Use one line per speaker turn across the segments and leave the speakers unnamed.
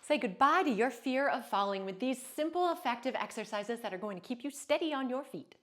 Say goodbye to your fear of falling with these simple, effective exercises that are going to keep you steady on your feet.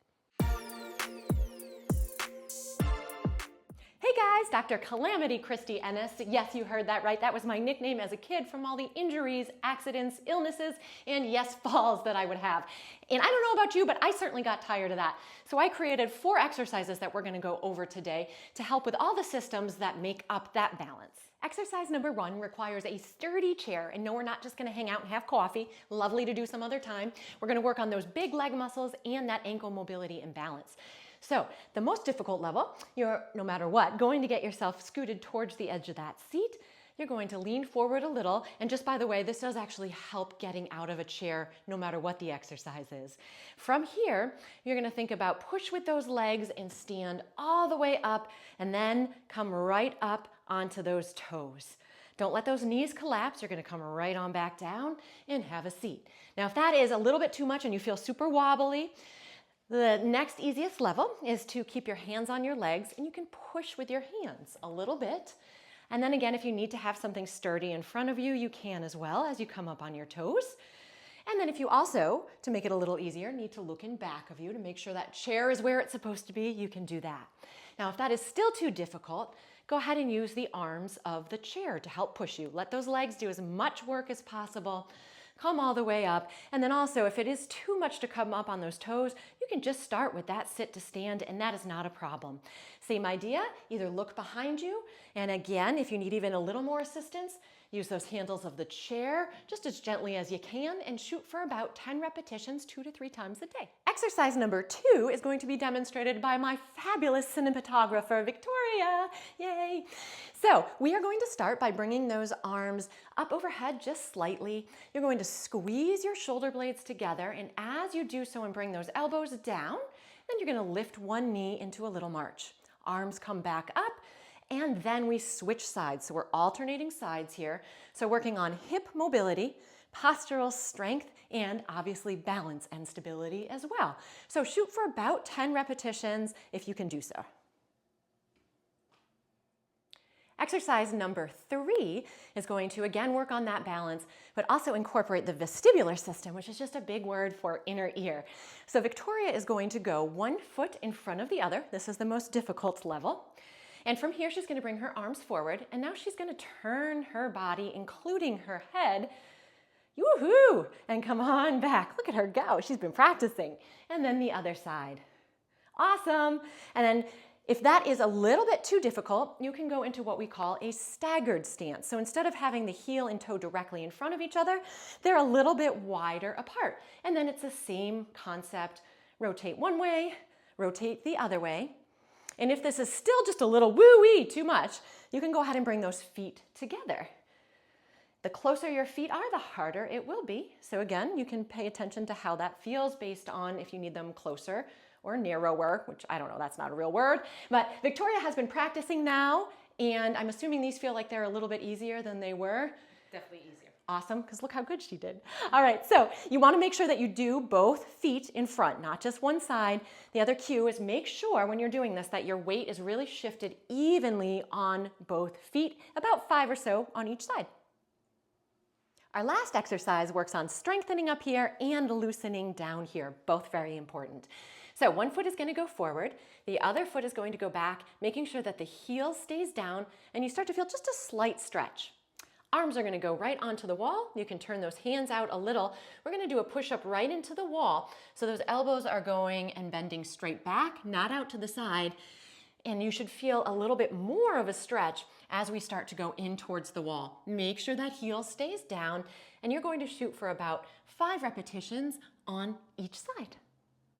Hey guys, Dr. Calamity Christy Ennis. Yes, you heard that right. That was my nickname as a kid from all the injuries, accidents, illnesses, and yes, falls that I would have. And I don't know about you, but I certainly got tired of that. So I created 4 exercises that we're going to go over today to help with all the systems that make up that balance. Exercise number 1 requires a sturdy chair, and no, we're not just going to hang out and have coffee. Lovely to do some other time. We're going to work on those big leg muscles and that ankle mobility and balance. So the most difficult level, you're, no matter what, going to get yourself scooted towards the edge of that seat. You're going to lean forward a little, and just by the way, this does actually help getting out of a chair no matter what the exercise is. From here, you're going to think about push with those legs and stand all the way up, and then come right up onto those toes. Don't let those knees collapse. You're going to come right on back down and have a seat. Now, if that is a little bit too much and you feel super wobbly, the next easiest level is to keep your hands on your legs, and you can push with your hands a little bit. And then again, if you need to have something sturdy in front of you, you can as well as you come up on your toes. And then if you also, to make it a little easier, need to look in back of you to make sure that chair is where it's supposed to be, you can do that. Now, if that is still too difficult, go ahead and use the arms of the chair to help push you. Let those legs do as much work as possible. Come all the way up. And then also, if it is too much to come up on those toes, you can just start with that sit to stand, and that is not a problem. Same idea, either look behind you, and again, if you need even a little more assistance, use those handles of the chair just as gently as you can and shoot for about 10 repetitions 2 to 3 times a day. Exercise number 2 is going to be demonstrated by my fabulous cinematographer, Victoria. Yay! So we are going to start by bringing those arms up overhead just slightly. You're going to squeeze your shoulder blades together, and as you do so and bring those elbows down, then you're going to lift one knee into a little march. Arms come back up, and then we switch sides. So we're alternating sides here. So working on hip mobility, postural strength, and obviously balance and stability as well. So shoot for about 10 repetitions if you can do so. Exercise number 3 is going to again work on that balance, but also incorporate the vestibular system, which is just a big word for inner ear. So Victoria is going to go 1 foot in front of the other. This is the most difficult level. And from here, she's going to bring her arms forward, and now she's going to turn her body, including her head, woohoo, and come on back. Look at her go. She's been practicing. And then the other side. Awesome. And then if that is a little bit too difficult, you can go into what we call a staggered stance. So instead of having the heel and toe directly in front of each other, they're a little bit wider apart. And then it's the same concept. Rotate one way, rotate the other way. And if this is still just a little woo-wee too much, you can go ahead and bring those feet together. The closer your feet are, the harder it will be. So again, you can pay attention to how that feels based on if you need them closer or narrower, which I don't know, that's not a real word. But Victoria has been practicing now, and I'm assuming these feel like they're a little bit easier than they were.
Definitely easier.
Awesome, because look how good she did. All right, so you want to make sure that you do both feet in front, not just one side. The other cue is make sure when you're doing this that your weight is really shifted evenly on both feet, about 5 or so on each side. Our last exercise works on strengthening up here and loosening down here, both very important. So 1 foot is going to go forward, the other foot is going to go back, making sure that the heel stays down, and you start to feel just a slight stretch. Arms are going to go right onto the wall. You can turn those hands out a little. We're going to do a push-up right into the wall. So those elbows are going and bending straight back, not out to the side. And you should feel a little bit more of a stretch as we start to go in towards the wall. Make sure that heel stays down, and you're going to shoot for about 5 repetitions on each side.